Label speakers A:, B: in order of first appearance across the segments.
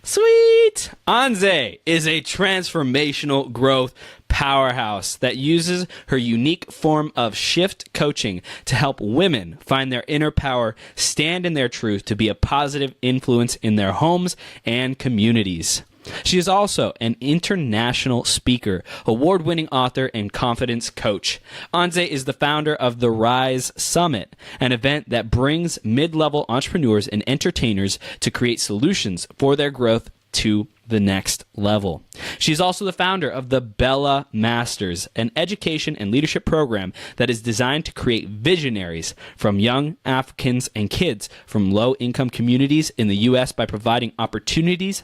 A: Sweet! Anze is a transformational growth powerhouse that uses her unique form of shift coaching to help women find their inner power, stand in their truth to be a positive influence in their homes and communities. She is also an international speaker, award-winning author, and confidence coach. Anze is the founder of the RYSE Summit, an event that brings mid-level entrepreneurs and entertainers to create solutions for their growth to the next level. She's also the founder of the Bella Masters, an education and leadership program that is designed to create visionaries from young Africans and kids from low-income communities in the U.S. by providing opportunities,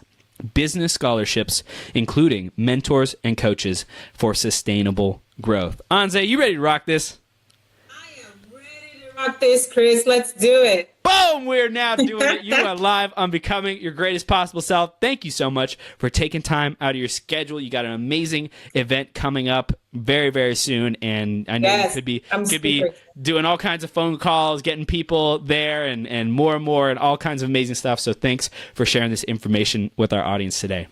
A: business scholarships, including mentors and coaches for sustainable growth. Anze, you ready to rock this?
B: I am ready to rock this, Chris. Let's do it.
A: Boom! We're now doing it. You are live on Becoming Your Greatest Possible Self. Thank you so much for taking time out of your schedule. You got an amazing event coming up very, very soon, and I know you could be doing all kinds of phone calls, getting people there, and more and all kinds of amazing stuff. So thanks for sharing this information with our audience today.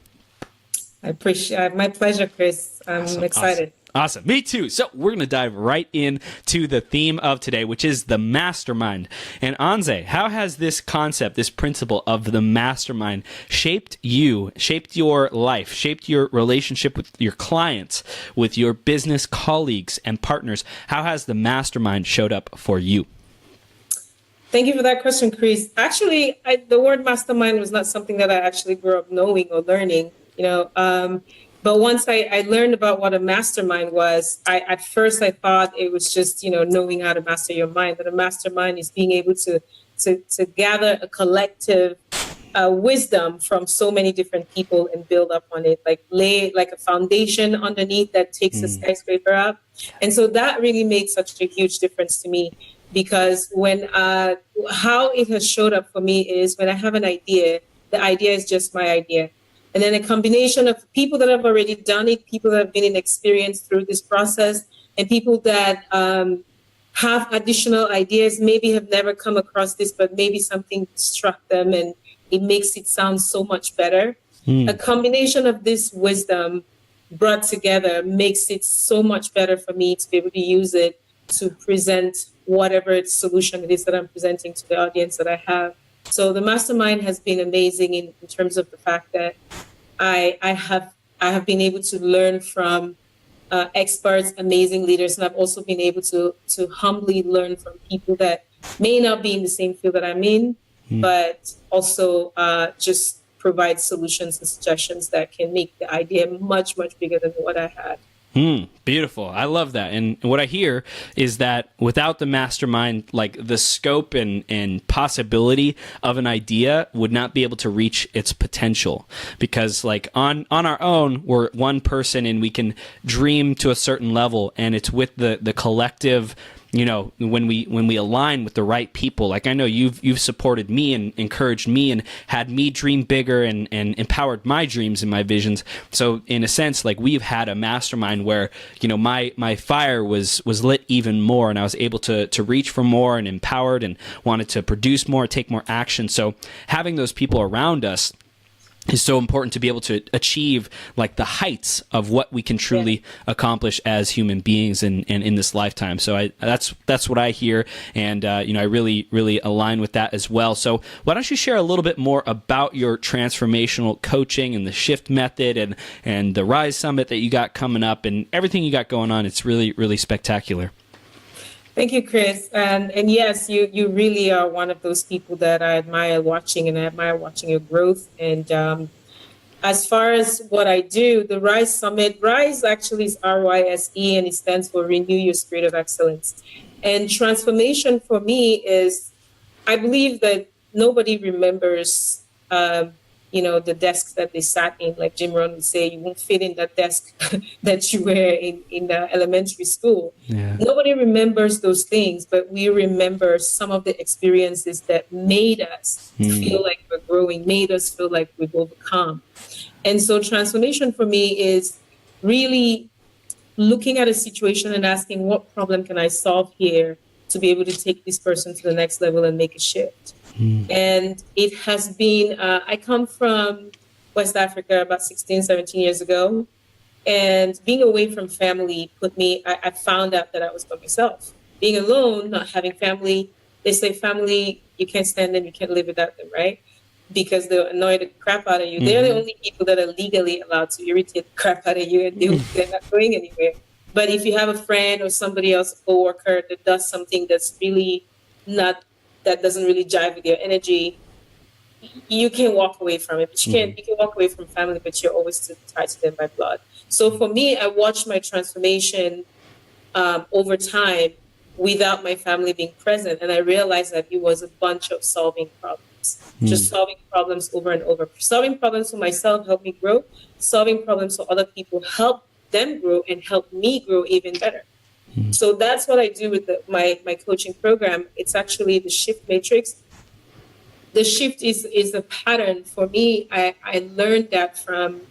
B: I appreciate it. My pleasure, Chris. I'm excited.
A: Awesome. Me too. So we're going to dive right into the theme of today, which is the mastermind. And Anze, how has this concept, this principle of the mastermind shaped you, shaped your life, shaped your relationship with your clients, with your business colleagues and partners? How has the mastermind showed up for you?
B: Thank you for that question, Chris. Actually, the word mastermind was not something that I actually grew up knowing or learning, but once I learned about what a mastermind was, at first I thought it was just, knowing how to master your mind. But a mastermind is being able to gather a collective wisdom from so many different people and build up on it, lay like a foundation underneath that takes a skyscraper up. And so that really made such a huge difference to me, because when how it has showed up for me is when I have an idea, the idea is just my idea. And then a combination of people that have already done it, people that have been in experience through this process, and people that have additional ideas, maybe have never come across this, but maybe something struck them and it makes it sound so much better. A combination of this wisdom brought together makes it so much better for me to be able to use it to present whatever solution it is that I'm presenting to the audience that I have. So the mastermind has been amazing in terms of the fact that I have been able to learn from experts, amazing leaders, and I've also been able to humbly learn from people that may not be in the same field that I'm in, but also just provide solutions and suggestions that can make the idea much, much bigger than what I had.
A: Beautiful. I love that. And what I hear is that without the mastermind, like the scope and possibility of an idea would not be able to reach its potential, because like on our own, we're one person and we can dream to a certain level, and it's with the collective, when we align with the right people. Like I know you've supported me and encouraged me and had me dream bigger and empowered my dreams and my visions. So in a sense, like we've had a mastermind where, my fire was lit even more, and I was able to reach for more and empowered and wanted to produce more, take more action. So having those people around us is so important to be able to achieve like the heights of what we can truly accomplish as human beings in this lifetime. So that's what I hear, and I really align with that as well. So why don't you share a little bit more about your transformational coaching and the shift method and the RYSE Summit that you got coming up and everything you got going on? It's really spectacular.
B: Thank you, Chris. And yes, you really are one of those people that I admire watching, and I admire watching your growth. And as far as what I do, the RYSE Summit, RYSE actually is RYSE, and it stands for Renew Your Spirit of Excellence. And transformation for me is, I believe that nobody remembers, the desks that they sat in. Like Jim Rohn would say, you won't fit in that desk that you were in elementary school. Yeah. Nobody remembers those things, but we remember some of the experiences that made us feel like we're growing, made us feel like we've overcome. And so transformation for me is really looking at a situation and asking, what problem can I solve here to be able to take this person to the next level and make a shift? And it has been, I come from West Africa about 16, 17 years ago. And being away from family I found out that I was by myself. Being alone, not having family, they say family, you can't stand them, you can't live without them, right? Because they'll annoy the crap out of you. They're the only people that are legally allowed to irritate the crap out of you, and they're not going anywhere. But if you have a friend or somebody else, a coworker that does something that's really not, that doesn't really jive with your energy, you can walk away from it. But you can walk away from family, but you're always still tied to them by blood. So for me, I watched my transformation over time without my family being present. And I realized that it was a bunch of solving problems, just solving problems over and over. Solving problems for myself helped me grow. Solving problems for other people helped them grow and helped me grow even better. So that's what I do with my coaching program. It's actually the shift matrix. The shift is a pattern for me. I learned that from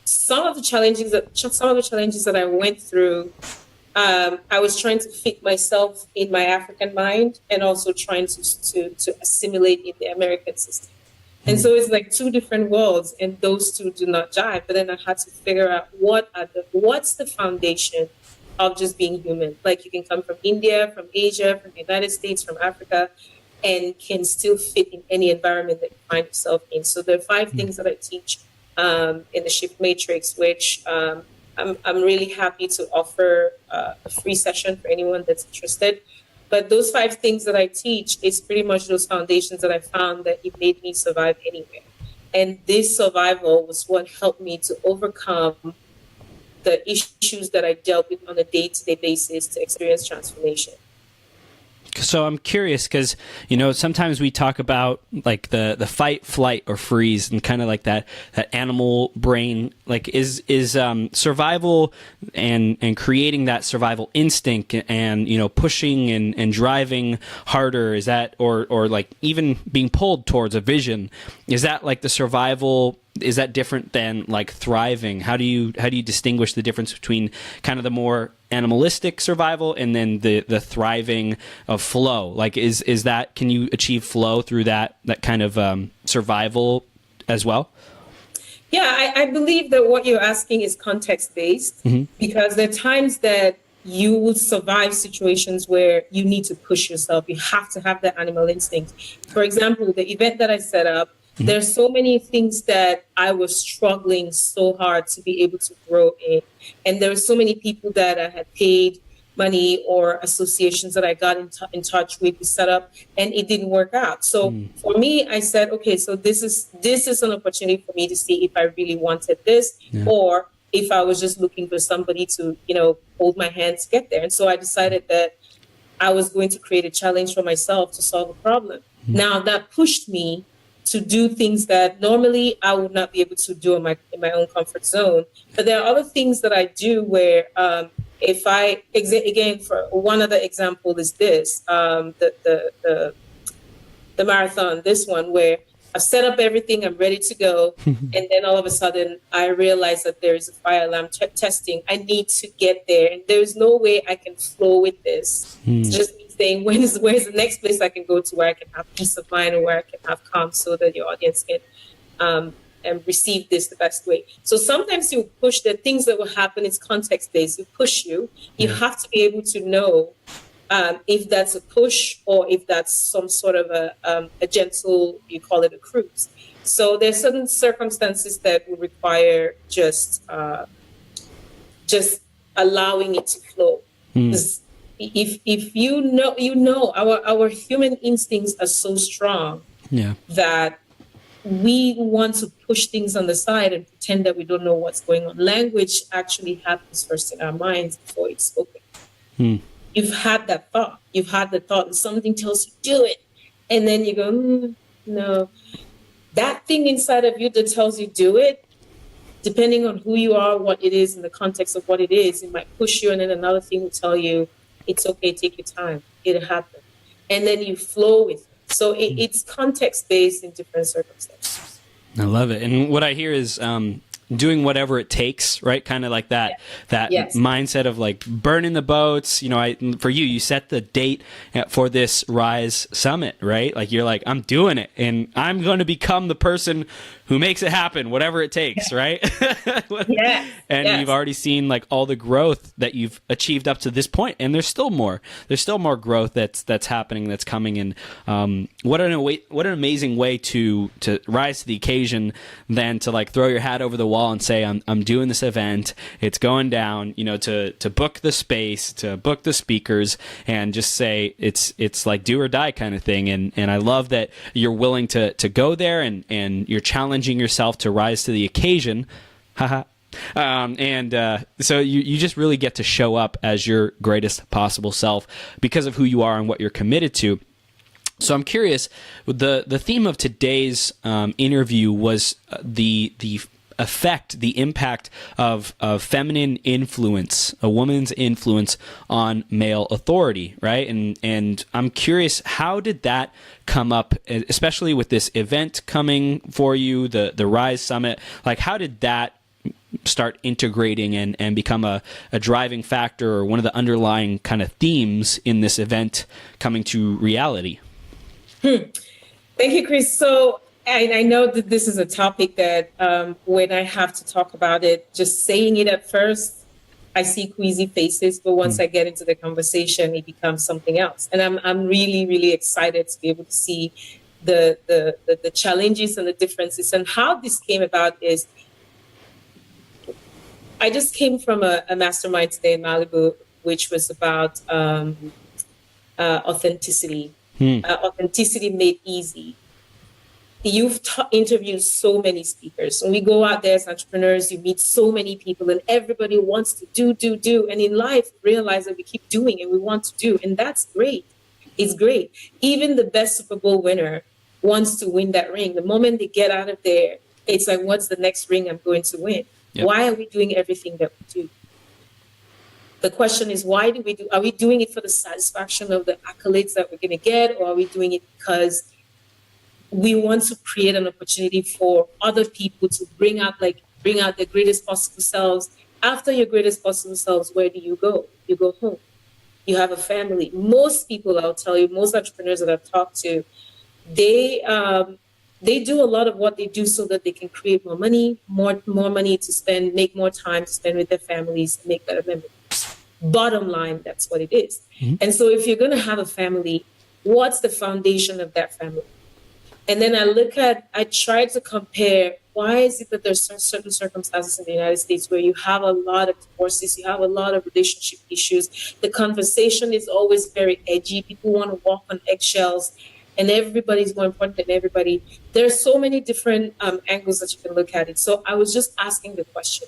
B: some of the challenges that I went through. I was trying to fit myself in my African mind and also trying to assimilate in the American system. And so it's like two different worlds, and those two do not jive. But then I had to figure out what's the foundation of just being human. Like, you can come from India, from Asia, from the United States, from Africa, and can still fit in any environment that you find yourself in. So there are 5 things that I teach in the Shift Matrix, which I'm really happy to offer a free session for anyone that's interested. But those 5 things that I teach is pretty much those foundations that I found that it made me survive anywhere. And this survival was what helped me to overcome the issues that I dealt with on a day-to-day basis to experience transformation.
A: So I'm curious because, sometimes we talk about like the fight, flight, or freeze, and kind of like that animal brain. Like, is survival and creating that survival instinct and pushing and driving harder, is that or like even being pulled towards a vision, is that like the survival? Is that different than like thriving? How do you distinguish the difference between kind of the more animalistic survival and then the thriving of flow? Like, is that, can you achieve flow through that kind of survival as well?
B: Yeah, I believe that what you're asking is context-based, because there are times that you will survive situations where you need to push yourself. You have to have that animal instinct. For example, the event that I set up, there's so many things that I was struggling so hard to be able to grow in. And there were so many people that I had paid money or associations that I got in touch with to set up, and it didn't work out. So for me, I said, okay, so this is an opportunity for me to see if I really wanted this, or if I was just looking for somebody to, hold my hand to get there. And so I decided that I was going to create a challenge for myself to solve a problem. Now that pushed me to do things that normally I would not be able to do in my own comfort zone. But there are other things that I do where again, for one other example is this, the marathon, this one where I've set up everything, I'm ready to go. And then all of a sudden I realize that there is a fire alarm testing. I need to get there. And there's no way I can flow with this. It's just saying, where's the next place I can go to where I can have peace of mind and where I can have calm so that your audience can receive this the best way. So sometimes you push the things that will happen. It's context-based. You push you. You have to be able to know if that's a push or if that's some sort of a gentle, you call it a cruise. So there's certain circumstances that will require just allowing it to flow. If you know, our human instincts are so strong that we want to push things on the side and pretend that we don't know what's going on. Language actually happens first in our minds before it's spoken. You've had that thought. You've had the thought and something tells you, do it. And then you go, no. That thing inside of you that tells you, do it, depending on who you are, what it is, in the context of what it is, it might push you. And then another thing will tell you, it's okay, take your time, it'll happen. And then you flow with it. So it's context-based in different circumstances.
A: I love it. And what I hear is doing whatever it takes, right? Kind of like that
B: Yes.
A: mindset of like burning the boats. You know, for you set the date for this RYSE Summit, right? Like you're like, I'm doing it, and I'm going to become the person who makes it happen, whatever it takes, right?
B: Yes.
A: And
B: Yes.
A: you've already seen like all the growth that you've achieved up to this point, and there's still more. There's still more growth that's happening, that's coming. And what an amazing way to rise to the occasion than to like throw your hat over the wall and say, I'm doing this event, it's going down. You know, to book the space, to book the speakers, and just say it's like do or die kind of thing. And I love that you're willing to go there, and you're challenging yourself to rise to the occasion. Haha. So you just really get to show up as your greatest possible self because of who you are and what you're committed to. So I'm curious, the theme of today's interview was the effect, the impact of feminine influence, a woman's influence on male authority, right? And I'm curious, how did that come up, especially with this event coming for you, the RYSE Summit? Like, how did that start integrating and become a driving factor, or one of the underlying kind of themes in this event coming to reality?
B: Thank you, Chris. So I know that this is a topic that when I have to talk about it, just saying it at first, I see queasy faces, but once I get into the conversation, it becomes something else. And I'm really, really excited to be able to see the challenges and the differences. And how this came about is I just came from a mastermind today in Malibu, which was about authenticity. Authenticity made easy. You've interviewed so many speakers. When we go out there as entrepreneurs, you meet so many people, and everybody wants to do. And in life, realize that we keep doing and we want to do. And that's great. It's great. Even the best Super Bowl winner wants to win that ring. The moment they get out of there, it's like, what's the next ring I'm going to win? Yep. Why are we doing everything that we do? The question is, why do we do? Are we doing it for the satisfaction of the accolades that we're going to get, or are we doing it because we want to create an opportunity for other people to bring out their greatest possible selves? After your greatest possible selves, where do you go? You go home. You have a family. Most people, I'll tell you, most entrepreneurs that I've talked to, they do a lot of what they do so that they can create more money, more money to spend, make more time to spend with their families, make better memories. Bottom line, that's what it is. Mm-hmm. And so if you're going to have a family, what's the foundation of that family? And then I try to compare, why is it that there's certain circumstances in the United States where you have a lot of divorces, you have a lot of relationship issues, the conversation is always very edgy, people want to walk on eggshells, and everybody's more important than everybody. There are so many different angles that you can look at it. So I was just asking the question,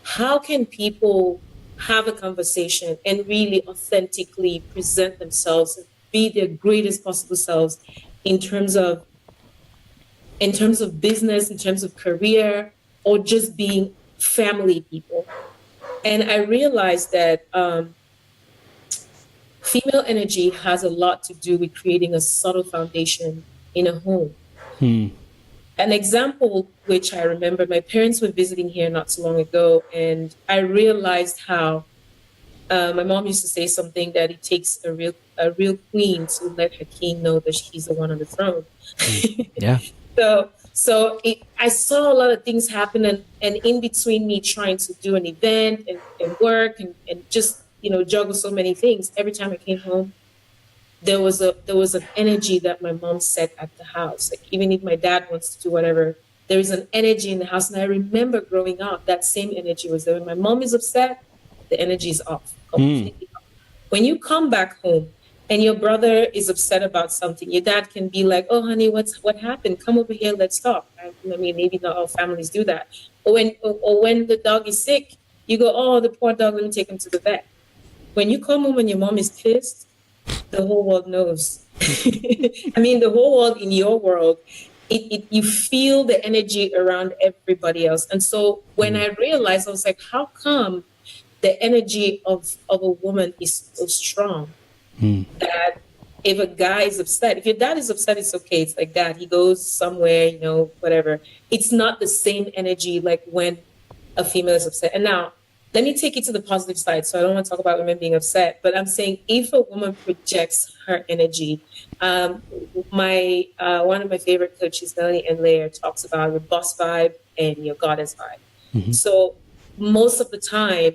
B: how can people have a conversation and really authentically present themselves and be their greatest possible selves in terms of business, in terms of career, or just being family people? And I realized that female energy has a lot to do with creating a subtle foundation in a home. An example, which I remember, my parents were visiting here not so long ago, and I realized how my mom used to say something, that it takes a real queen to let her king know that she's the one on the throne.
A: Yeah.
B: So I saw a lot of things happen, and in between me trying to do an event and work and just, juggle so many things, every time I came home, there was an energy that my mom set at the house. Like, even if my dad wants to do whatever, there is an energy in the house. And I remember growing up, that same energy was there. When my mom is upset, the energy is off, completely off. When you come back home and your brother is upset about something, your dad can be like, "Oh, honey, what happened? Come over here, let's talk." I mean, maybe not all families do that. Or when the dog is sick, you go, "Oh, the poor dog, let me take him to the vet." When you come home and your mom is pissed, the whole world knows. I mean, the whole world in your world, you feel the energy around everybody else. And so when I realized, I was like, how come the energy of a woman is so strong that if a guy is upset, if your dad is upset, it's okay. It's like that. He goes somewhere, whatever. It's not the same energy like when a female is upset. And now, let me take it to the positive side. So I don't want to talk about women being upset, but I'm saying if a woman projects her energy, my one of my favorite coaches, Melanie Enlayer, talks about your boss vibe and your goddess vibe. Mm-hmm. So most of the time,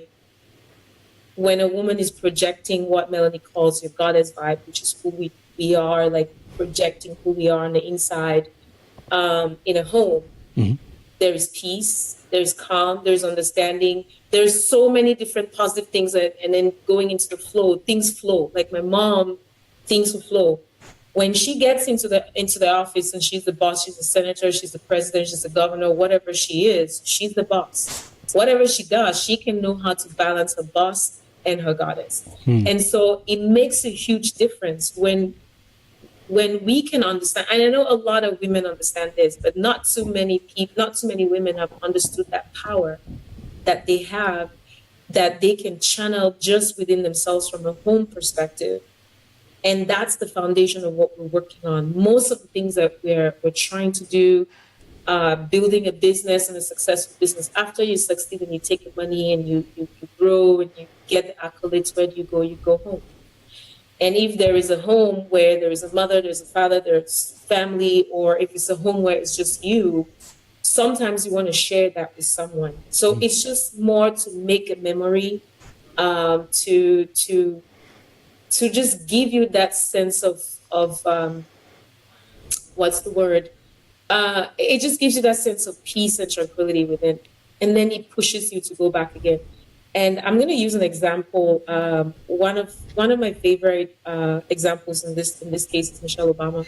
B: when a woman is projecting what Melanie calls your goddess vibe, which is who we are, like projecting who we are on the inside, in a home, mm-hmm. there is peace, there's calm, there's understanding. There's so many different positive things, and then going into the flow, things flow. Like my mom, things will flow. When she gets into the office and she's the boss, she's the senator, she's the president, she's the governor, whatever she is, she's the boss. Whatever she does, she can know how to balance her boss and her goddess. And so it makes a huge difference when we can understand. And I know a lot of women understand this, but not too many women have understood that power that they have, that they can channel just within themselves from a home perspective. And that's the foundation of what we're working on. Most of the things that we're trying to do, building a business and a successful business, after you succeed and you take your money and you grow and you get the accolades, where do you go? You go home. And if there is a home where there is a mother, there's a father, there's family, or if it's a home where it's just you, sometimes you want to share that with someone. So it's just more to make a memory, to just give you that sense of what's the word? It just gives you that sense of peace and tranquility within, and then it pushes you to go back again. And I'm going to use an example. One of my favorite examples in this case is Michelle Obama.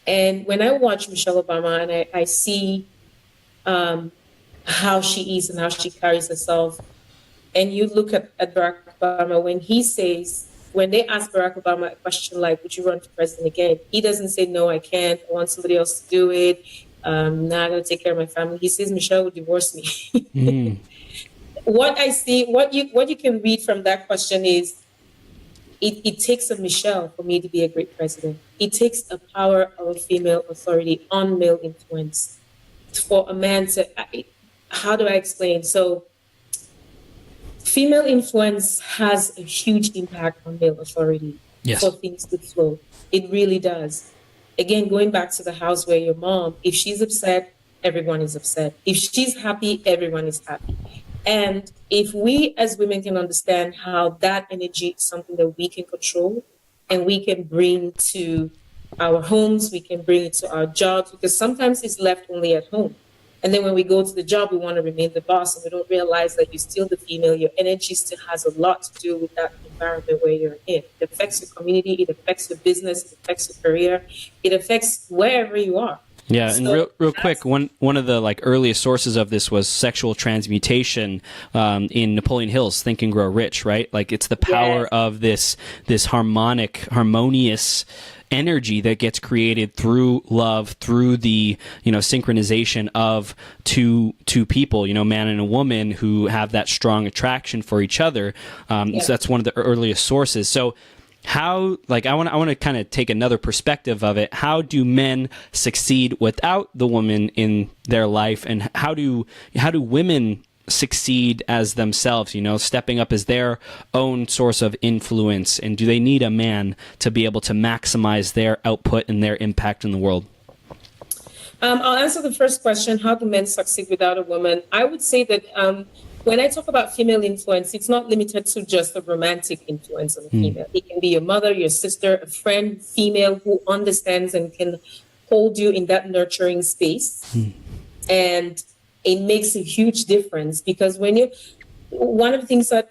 B: And when I watch Michelle Obama and I see how she is and how she carries herself, and you look at Barack Obama, when they ask Barack Obama a question like, would you run for president again? He doesn't say, no, I can't. I want somebody else to do it. I'm not going to take care of my family. He says, Michelle would divorce me. What I see, what you can read from that question is, it takes a Michelle for me to be a great president. It takes the power of a female authority on male influence for a man to, how do I explain? So female influence has a huge impact on male authority. Yes. For things to flow. It really does. Again, going back to the house where your mom, if she's upset, everyone is upset. If she's happy, everyone is happy. And if we as women can understand how that energy is something that we can control and we can bring to our homes, we can bring it to our jobs, because sometimes it's left only at home. And then when we go to the job, we want to remain the boss, and we don't realize that you're still the female. Your energy still has a lot to do with that environment where you're in. It affects your community, it affects your business, it affects your career, it affects wherever you are.
A: Yeah, so, and real quick, one of the earliest sources of this was sexual transmutation in Napoleon Hill's Think and Grow Rich, right? Like, it's the power of this harmonious energy that gets created through love, through the synchronization of two people, man and a woman, who have that strong attraction for each other. So that's one of the earliest sources. So how, I want to kind of take another perspective of it. How do men succeed without the woman in their life, and how do women succeed as themselves, stepping up as their own source of influence? And do they need a man to be able to maximize their output and their impact in the world?
B: I'll answer the first question. How do men succeed without a woman? I would say that when I talk about female influence, it's not limited to just the romantic influence of a female. It can be your mother, your sister, a friend, female, who understands and can hold you in that nurturing space. And it makes a huge difference, because when one of the things that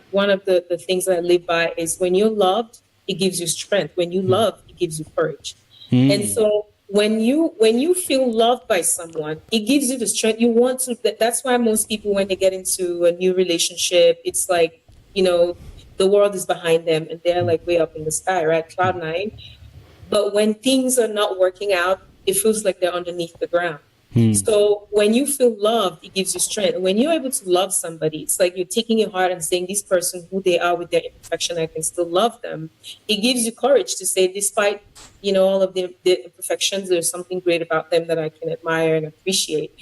B: one of the things that I live by is, when you're loved, it gives you strength. When you love, it gives you courage. And so when you feel loved by someone, it gives you the strength you want to. That's why most people, when they get into a new relationship, it's like, the world is behind them and they're like way up in the sky, right? Cloud nine. But when things are not working out, it feels like they're underneath the ground. So when you feel loved, it gives you strength. And when you're able to love somebody, it's like you're taking your heart and saying, this person, who they are with their imperfection, I can still love them. It gives you courage to say, despite, all of their imperfections, there's something great about them that I can admire and appreciate.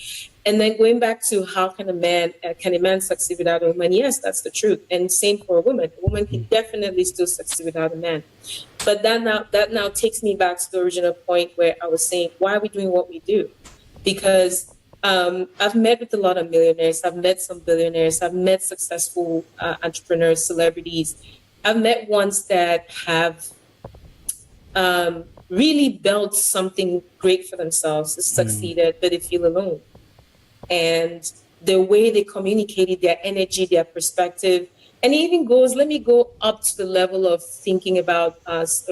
B: And then going back to how can a man succeed without a woman? Yes, that's the truth. And same for a woman. A woman can definitely still succeed without a man. But that now takes me back to the original point where I was saying, why are we doing what we do? Because I've met with a lot of millionaires. I've met some billionaires. I've met successful entrepreneurs, celebrities. I've met ones that have really built something great for themselves, succeeded, but they feel alone. And the way they communicated their energy, their perspective, and it even goes, let me go up to the level of thinking about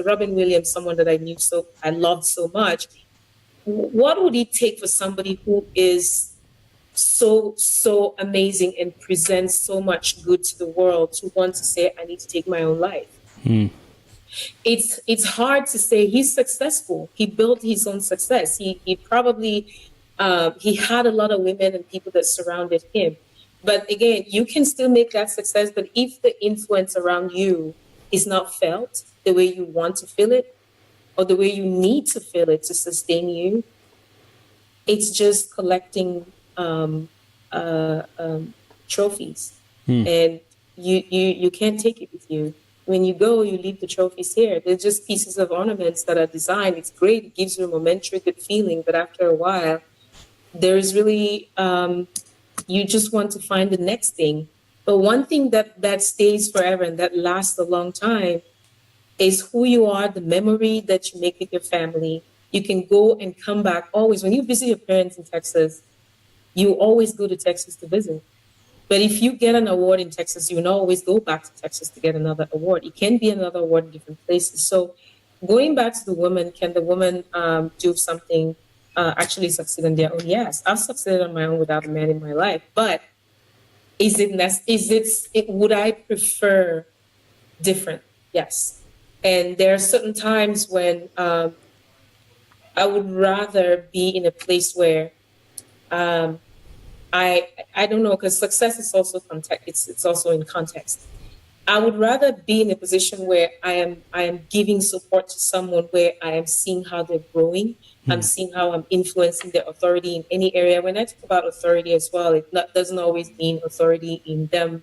B: Robin Williams, someone that I loved so much. What would it take for somebody who is so amazing and presents so much good to the world to want to say, I need to take my own life? It's hard to say. He's successful. He built his own success. He probably he had a lot of women and people that surrounded him. But again, you can still make that success. But if the influence around you is not felt the way you want to feel it, or the way you need to feel it to sustain you, it's just collecting trophies, and you can't take it with you. When you go, you leave the trophies here. They're just pieces of ornaments that are designed. It's great. It gives you a momentary good feeling. But after a while, there's really, you just want to find the next thing. But one thing that stays forever and that lasts a long time is who you are, the memory that you make with your family. You can go and come back always. When you visit your parents in Texas, you always go to Texas to visit. But if you get an award in Texas, you will not always go back to Texas to get another award. It can be another award in different places. So going back to the woman, can the woman do something, actually succeed on their own? Yes, I've succeeded on my own without a man in my life. But would I prefer different? Yes. And there are certain times when I would rather be in a place where I don't know, because success is also context. It's also in context. I would rather be in a position where I am giving support to someone, where I am seeing how they're growing. I'm seeing how I'm influencing their authority in any area. When I talk about authority as well, doesn't always mean authority in them,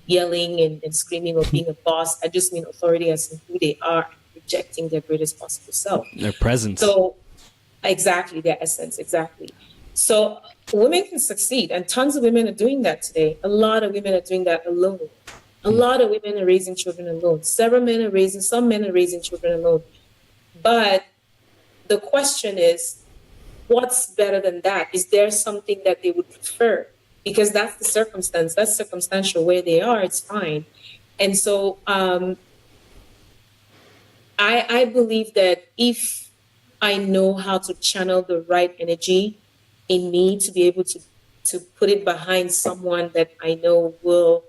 B: yelling and screaming or being a boss. I just mean authority as in who they are, projecting their greatest possible self.
A: Their presence.
B: So exactly, their essence, exactly. So women can succeed, and tons of women are doing that today. A lot of women are doing that alone. A lot of women are raising children alone. Some men are raising children alone. But the question is, what's better than that? Is there something that they would prefer? Because that's the circumstance. That's circumstantial. Where they are, it's fine. And so I believe that if I know how to channel the right energy in me to be able to put it behind someone that I know will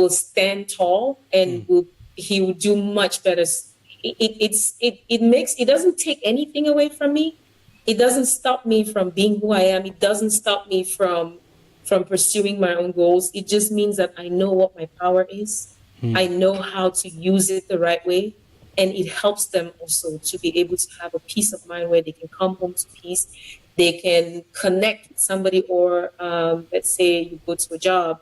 B: stand tall and he will do much better. It doesn't take anything away from me. It doesn't stop me from being who I am. It doesn't stop me from pursuing my own goals. It just means that I know what my power is. I know how to use it the right way. And it helps them also to be able to have a peace of mind where they can come home to peace. They can connect with somebody, or let's say you go to a job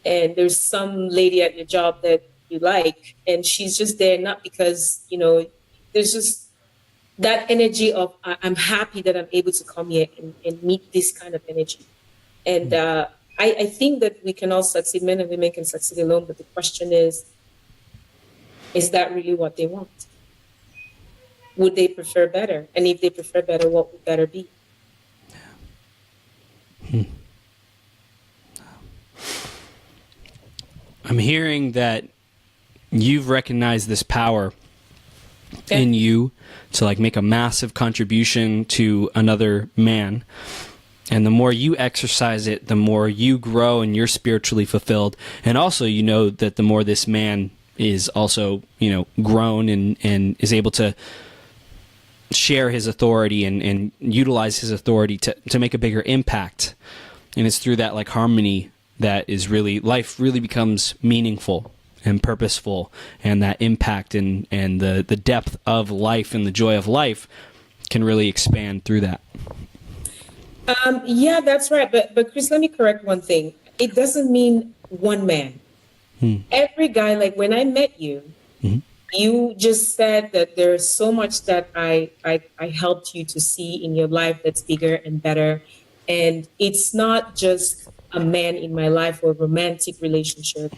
B: and there's some lady at your job that you like, and she's just there not because, there's just that energy of I'm happy that I'm able to come here and meet this kind of energy. And I think that we can all succeed. Men and women can succeed alone, but the question is that really what they want? Would they prefer better? And if they prefer better, what would better be?
A: I'm hearing that you've recognized this power in you to make a massive contribution to another man. And the more you exercise it, the more you grow and you're spiritually fulfilled. And also, that the more this man is also, grown and is able to share his authority and utilize his authority to make a bigger impact. And it's through that harmony that is really, life really becomes meaningful and purposeful, and that impact and the depth of life and the joy of life can really expand through that.
B: Yeah, that's right. But Chris, let me correct one thing. It doesn't mean one man. Every guy, like when I met you, you just said that there's so much that I helped you to see in your life that's bigger and better. And it's not just a man in my life or a romantic relationship.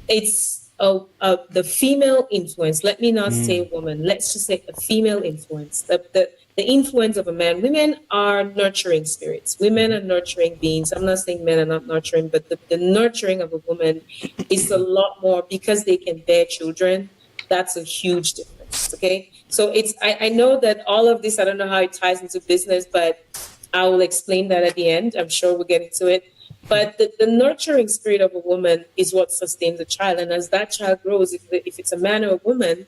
B: It's the female influence. Let me not say woman. Let's just say a female influence. The influence of a man. Women are nurturing spirits. Women are nurturing beings. I'm not saying men are not nurturing, but the nurturing of a woman is a lot more because they can bear children. That's a huge difference. Okay. So I know that all of this, I don't know how it ties into business, but I will explain that at the end. I'm sure we'll get into it. But the nurturing spirit of a woman is what sustains a child. And as that child grows, if it's a man or a woman,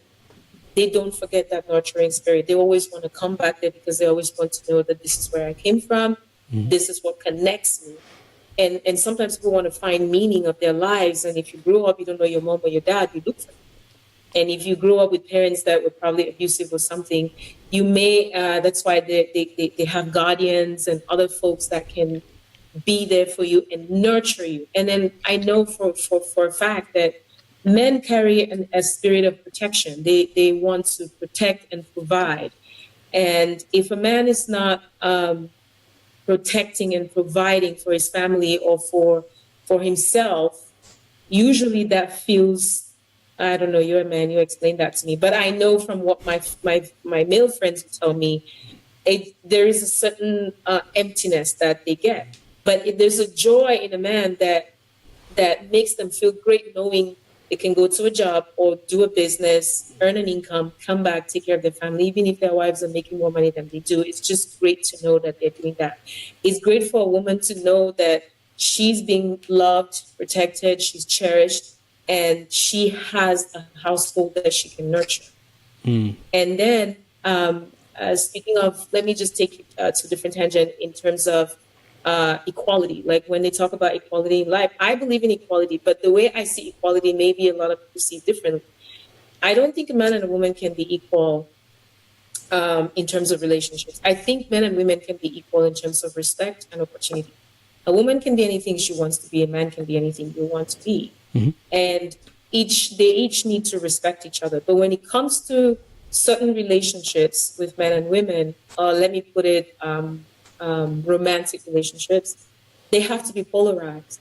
B: they don't forget that nurturing spirit. They always want to come back there because they always want to know that this is where I came from. This is what connects me. And sometimes people want to find meaning of their lives. And if you grow up, you don't know your mom or your dad, you look for them. And if you grew up with parents that were probably abusive or something, you may, that's why they have guardians and other folks that can be there for you and nurture you. And then I know for a fact that men carry a spirit of protection. They want to protect and provide. And if a man is not protecting and providing for his family or for himself, usually that feels, I don't know, you're a man, you explain that to me. But I know from what my male friends tell me, there is a certain emptiness that they get. But there's a joy in a man that makes them feel great knowing they can go to a job or do a business, earn an income, come back, take care of their family, even if their wives are making more money than they do. It's just great to know that they're doing that. It's great for a woman to know that she's being loved, protected, she's cherished, and she has a household that she can nurture. And then, speaking of, let me just take you to a different tangent in terms of equality. Like when they talk about equality in life, I believe in equality, but the way I see equality, maybe a lot of people see differently. I don't think a man and a woman can be equal in terms of relationships. I think men and women can be equal in terms of respect and opportunity. A woman can be anything she wants to be. A man can be anything you want to be. And they each need to respect each other. But when it comes to certain relationships with men and women, let me put it, romantic relationships, they have to be polarized.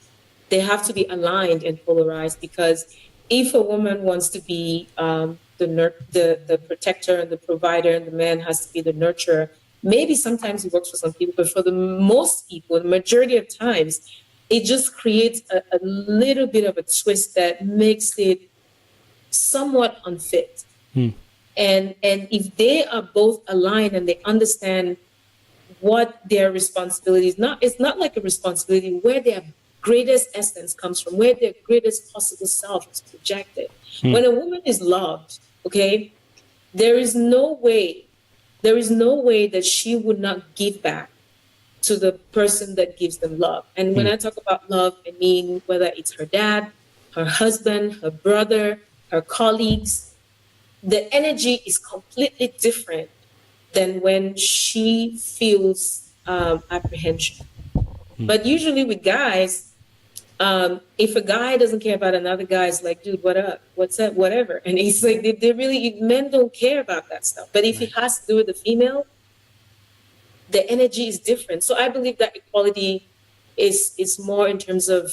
B: They have to be aligned and polarized, because if a woman wants to be the protector and the provider, and the man has to be the nurturer, maybe sometimes it works for some people, but for the most people, the majority of times, it just creates a little bit of a twist that makes it somewhat unfit. And if they are both aligned and they understand what their responsibility is, it's not like a responsibility where their greatest essence comes from, where their greatest possible self is projected. When a woman is loved, okay, there is no way that she would not give back to the person that gives them love. And when I talk about love, I mean whether it's her dad, her husband, her brother, her colleagues. The energy is completely different than when she feels apprehension. But usually with guys, if a guy doesn't care about another guy, it's like, dude, what up? What's up? Whatever. And he's like, they really, men don't care about that stuff. But if it has to do with the female, the energy is different. So I believe that equality is more in terms of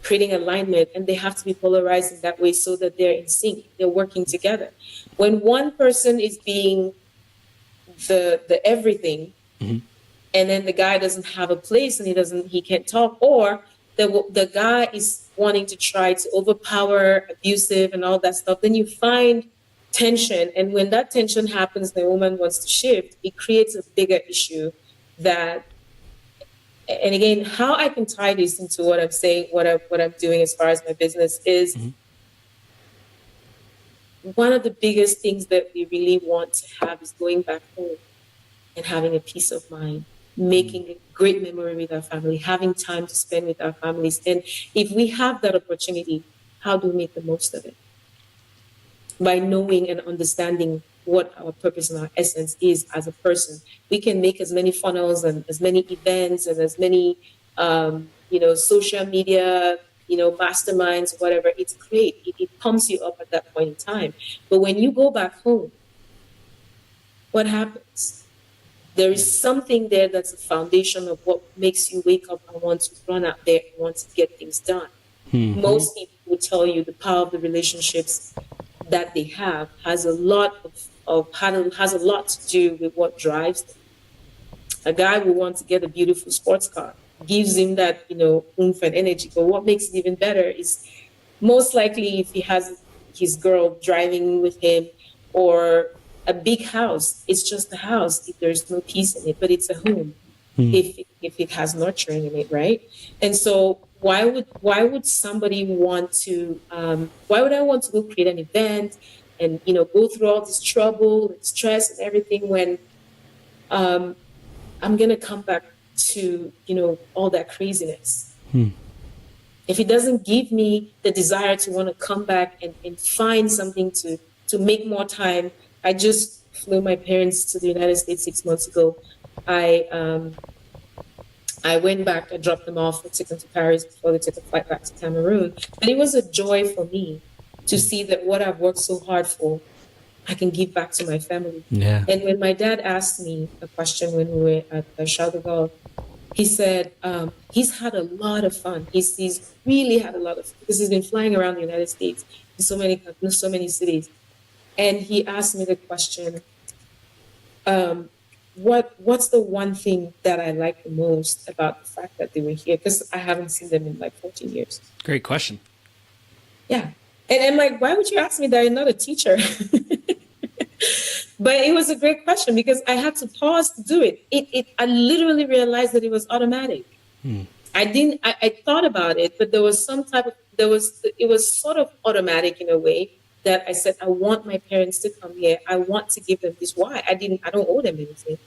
B: creating alignment, and they have to be polarized in that way so that they're in sync, they're working together. When one person is being the everything, and then the guy doesn't have a place and he can't talk, or the guy is wanting to try to overpower, abusive and all that stuff, then you find tension. And when that tension happens, the woman wants to shift, it creates a bigger issue that, and again, how I can tie this into what I'm saying, what I'm doing as far as my business is, one of the biggest things that we really want to have is going back home and having a peace of mind, making a great memory with our family, having time to spend with our families. And if we have that opportunity, how do we make the most of it? By knowing and understanding what our purpose and our essence is as a person. We can make as many funnels and as many events and as many, social media, masterminds, whatever. It's great. It pumps you up at that point in time. But when you go back home, what happens? There is something there that's the foundation of what makes you wake up and want to run out there and want to get things done. Mm-hmm. Most people will tell you the power of the relationships that they have has a lot has a lot to do with what drives them. A guy will want to get a beautiful sports car, gives him that, oomph and energy. But what makes it even better is most likely if he has his girl driving with him, or a big house, it's just a house if there's no peace in it, but it's a home if it has nurturing in it, right? And so why would somebody want to why would I want to go create an event and go through all this trouble and stress and everything when I'm gonna come back to all that craziness? If it doesn't give me the desire to want to come back and find something to make more time. I just flew my parents to the United States 6 months ago. I went back, I dropped them off, I took them to Paris before they took a flight back to Cameroon. But it was a joy for me to see that what I've worked so hard for, I can give back to my family. Yeah. And when my dad asked me a question when we were at the Charles de Gaulle, he said he's had a lot of fun. He's really had a lot of fun because he's been flying around the United States in so many cities. And he asked me the question, what's the one thing that I like the most about the fact that they were here? Because I haven't seen them in like 14 years.
A: Great question.
B: Yeah. And I'm like, why would you ask me that? I'm not a teacher. But it was a great question because I had to pause to do it. I literally realized that it was automatic. I thought about it, but there was it was sort of automatic in a way. That I said, I want my parents to come here. I want to give them this. Why? I don't owe them anything.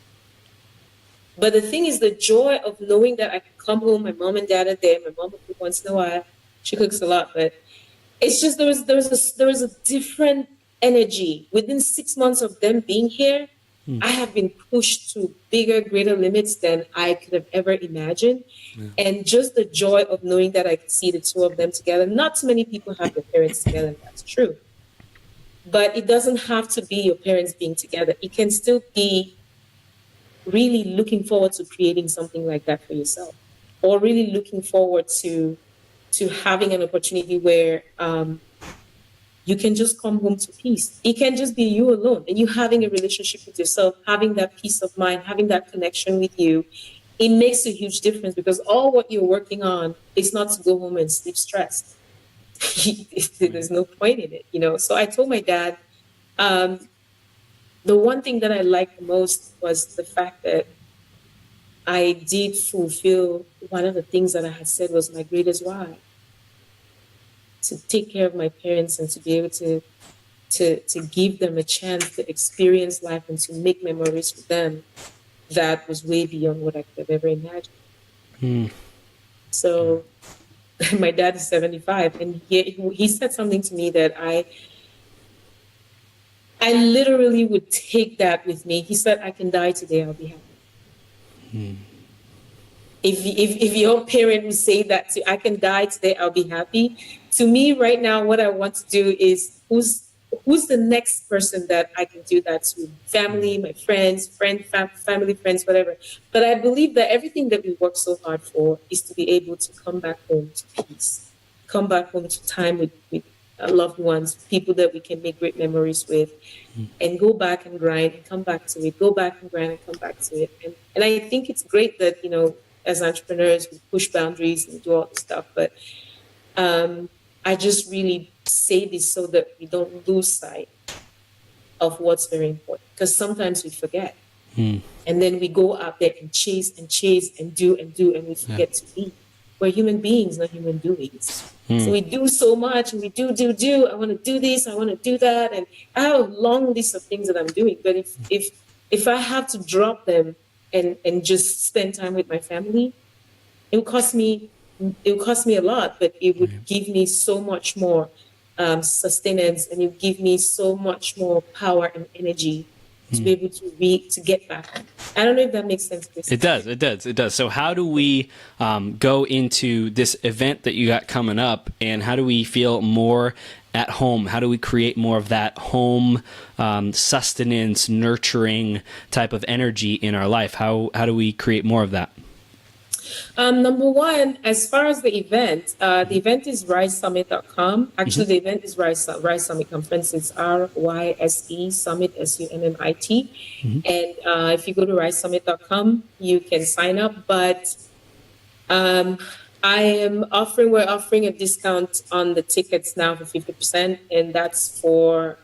B: But the thing is the joy of knowing that I can come home, my mom and dad are there. My mom will cook once in a while. She cooks a lot, but it's just there was a different energy. Within 6 months of them being here, I have been pushed to bigger, greater limits than I could have ever imagined. Yeah. And just the joy of knowing that I could see the two of them together. Not too many people have their parents together, and that's true. But it doesn't have to be your parents being together. It can still be really looking forward to creating something like that for yourself, or really looking forward to having an opportunity where you can just come home to peace. It can just be you alone and you having a relationship with yourself, having that peace of mind, having that connection with you. It makes a huge difference because all what you're working on is not to go home and sleep stressed. There's no point in it, So I told my dad, the one thing that I liked the most was the fact that I did fulfill one of the things that I had said was my greatest why. To take care of my parents and to be able to give them a chance to experience life and to make memories with them that was way beyond what I could have ever imagined. So my dad is 75, and he said something to me that I literally would take that with me. He said, I can die today, I'll be happy. If your parent would say that to, I can die today, I'll be happy. To me right now, what I want to do is who's the next person that I can do that to? Family, my friends, family, friends, whatever. But I believe that everything that we work so hard for is to be able to come back home to peace, come back home to time with loved ones, people that we can make great memories with, and go back and grind and come back to it, go back and grind and come back to it. And I think it's great that, as entrepreneurs, we push boundaries and do all this stuff. But I just really say this so that we don't lose sight of what's very important, because sometimes we forget. And then we go out there and chase and do, and we forget to be. We're human beings, not human doings. So we do so much, and we do. I want to do this, I want to do that, and I have a long list of things that I'm doing. But if I have to drop them and just spend time with my family, it would cost me a lot, but it would give me so much more sustenance, and you give me so much more power and energy to be able to get back. I don't know if that makes sense, Chris.
A: It does. It does. It does. So how do we go into this event that you got coming up, and how do we feel more at home? How do we create more of that home sustenance, nurturing type of energy in our life? How do we create more of that?
B: Number one, as far as the event is RYSESummit.com. Actually, the event is RYSE Summit Conference. It's RYSE Summit, SUMMIT. And if you go to RYSESummit.com, you can sign up. But we're offering a discount on the tickets now for 50%. And that's for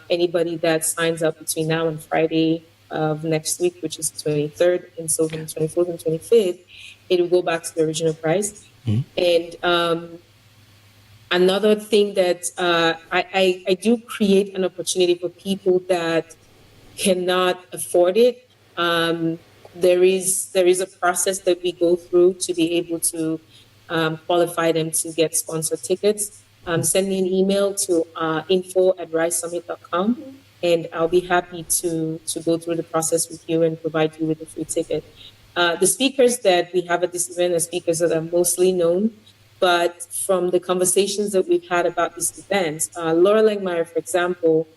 B: anybody that signs up between now and Friday of next week, which is the 23rd. And so from the 24th and 25th, it will go back to the original price. And another thing that I do create an opportunity for people that cannot afford it. There is a process that we go through to be able to qualify them to get sponsored tickets. Send me an email to info@rysesummit.com, and I'll be happy to go through the process with you and provide you with a free ticket. The speakers that we have at this event are speakers that are mostly known, but from the conversations that we've had about this event, Laura Langmeyer, for example,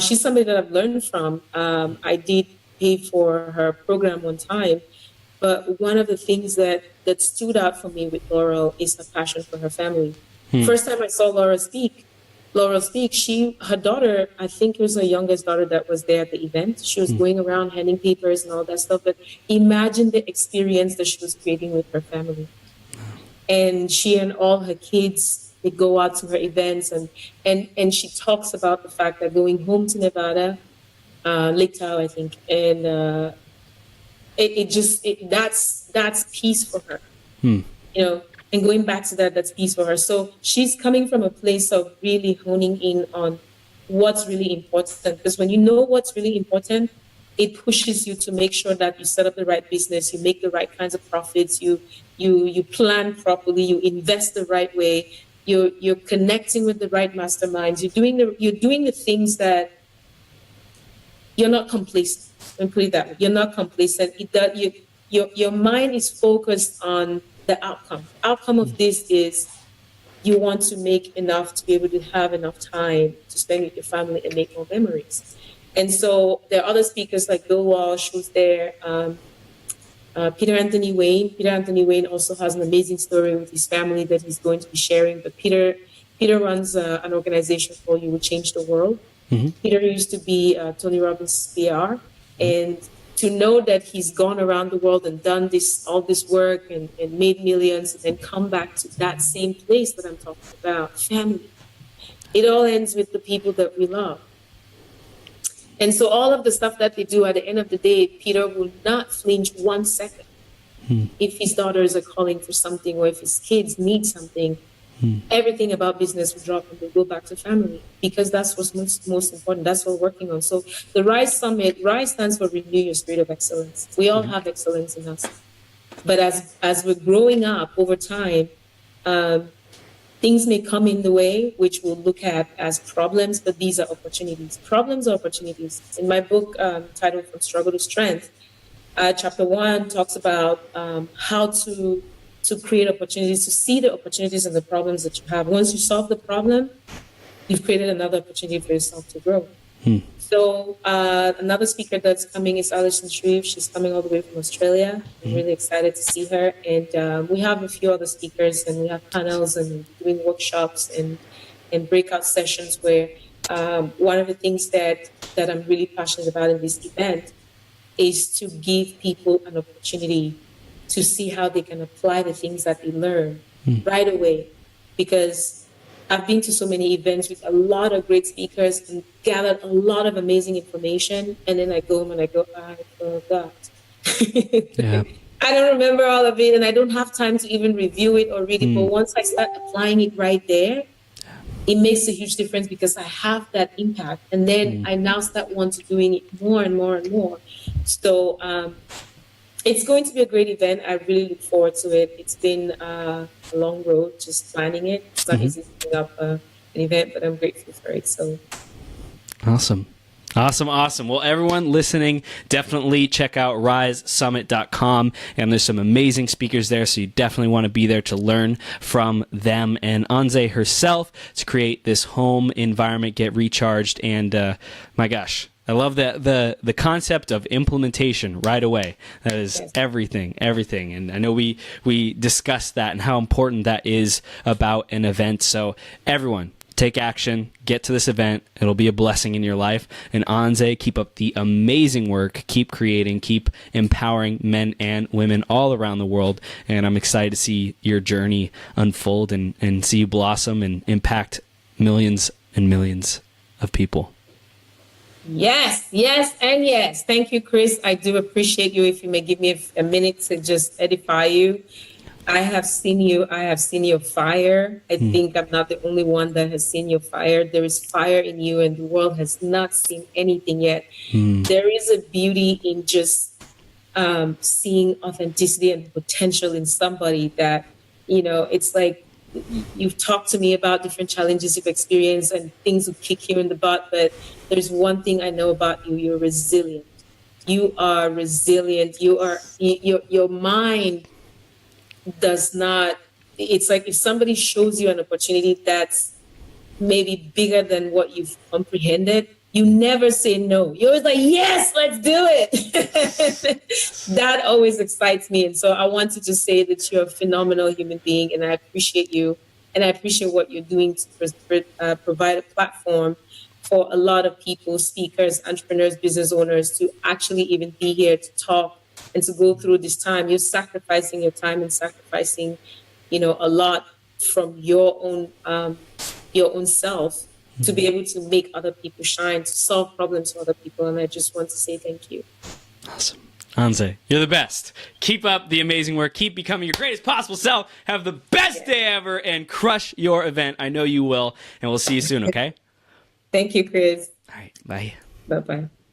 B: she's somebody that I've learned from. I did pay for her program one time, but one of the things that stood out for me with Laura is her passion for her family. First time I saw Laura speak, her daughter, I think it was her youngest daughter that was there at the event. She was going around handing papers and all that stuff. But imagine the experience that she was creating with her family. And she and all her kids, they go out to her events, and she talks about the fact that going home to Nevada, Lake Tahoe, I think, and that's peace for her. You know, and going back to that's peace for her. So she's coming from a place of really honing in on what's really important. Because when you know what's really important, it pushes you to make sure that you set up the right business, you make the right kinds of profits, you plan properly, you invest the right way, you're connecting with the right masterminds, you're doing the things that you're not complacent. Let me put it that way. You're not complacent. Your mind is focused on the outcome. Outcome of this is you want to make enough to be able to have enough time to spend with your family and make more memories. And so there are other speakers like Bill Walsh, who's there, Peter Anthony Wayne. Peter Anthony Wayne also has an amazing story with his family that he's going to be sharing. But Peter runs an organization called You Will Change the World. Peter used to be Tony Robbins' PR, and to know that he's gone around the world and done all this work and made millions, and then come back to that same place that I'm talking about, family. It all ends with the people that we love. And so all of the stuff that they do, at the end of the day, Peter will not flinch 1 second. If his daughters are calling for something, or if his kids need something, everything about business will drop and they go back to family, because that's what's most important. That's what we're working on. So the RYSE Summit, RYSE stands for Renew Your Spirit of Excellence. We all have excellence in us. But as we're growing up over time, things may come in the way, which we'll look at as problems, but these are opportunities. Problems are opportunities. In my book titled From Struggle to Strength, chapter 1 talks about how to create opportunities, to see the opportunities and the problems that you have. Once you solve the problem, you've created another opportunity for yourself to grow. So another speaker that's coming is Alison Shreve. She's coming all the way from Australia. I'm really excited to see her. And we have a few other speakers, and we have panels and doing workshops and breakout sessions where one of the things that I'm really passionate about in this event is to give people an opportunity to see how they can apply the things that they learn right away. Because I've been to so many events with a lot of great speakers and gathered a lot of amazing information. And then I go home and I go, I forgot. I don't remember all of it, and I don't have time to even review it or read it. But once I start applying it right there, it makes a huge difference, because I have that impact. And then I now start wanting to doing it more and more and more. So it's going to be a great event. I really look forward to it. It's been a long road just planning it. It's not easy to bring up an event, but I'm grateful for it. So
A: Awesome. Awesome. Well, everyone listening, definitely check out RYSESummit.com. And there's some amazing speakers there, so you definitely want to be there to learn from them and Anze herself to create this home environment, get recharged. And my gosh, I love the concept of implementation right away. That is everything. And I know we discussed that and how important that is about an event. So everyone, take action, get to this event. It'll be a blessing in your life. And Anze, keep up the amazing work. Keep creating, keep empowering men and women all around the world. And I'm excited to see your journey unfold and see you blossom and impact millions and millions of people.
B: Yes, and yes. Thank you, Chris. I do appreciate you. If you may give me a minute to just edify you. I have seen you. I have seen your fire. I think I'm not the only one that has seen your fire. There is fire in you, and the world has not seen anything yet. There is a beauty in just seeing authenticity and potential in somebody that, it's like you've talked to me about different challenges you've experienced and things will kick you in the butt. But there's one thing I know about you. You're resilient. You are resilient. Your mind does not, it's like if somebody shows you an opportunity that's maybe bigger than what you've comprehended, you never say no. You're always like, yes, let's do it. That always excites me. And so I want to just say that you're a phenomenal human being, and I appreciate you. And I appreciate what you're doing to provide a platform for a lot of people, speakers, entrepreneurs, business owners, to actually even be here to talk and to go through this time. You're sacrificing your time and sacrificing, a lot from your own self to be able to make other people shine, to solve problems for other people. And I just want to say thank you.
A: Awesome. Anze, you're the best. Keep up the amazing work. Keep becoming your greatest possible self. Have the best day ever and crush your event. I know you will. And we'll see you soon, okay?
B: Thank you, Chris.
A: All right. Bye.
B: Bye-bye.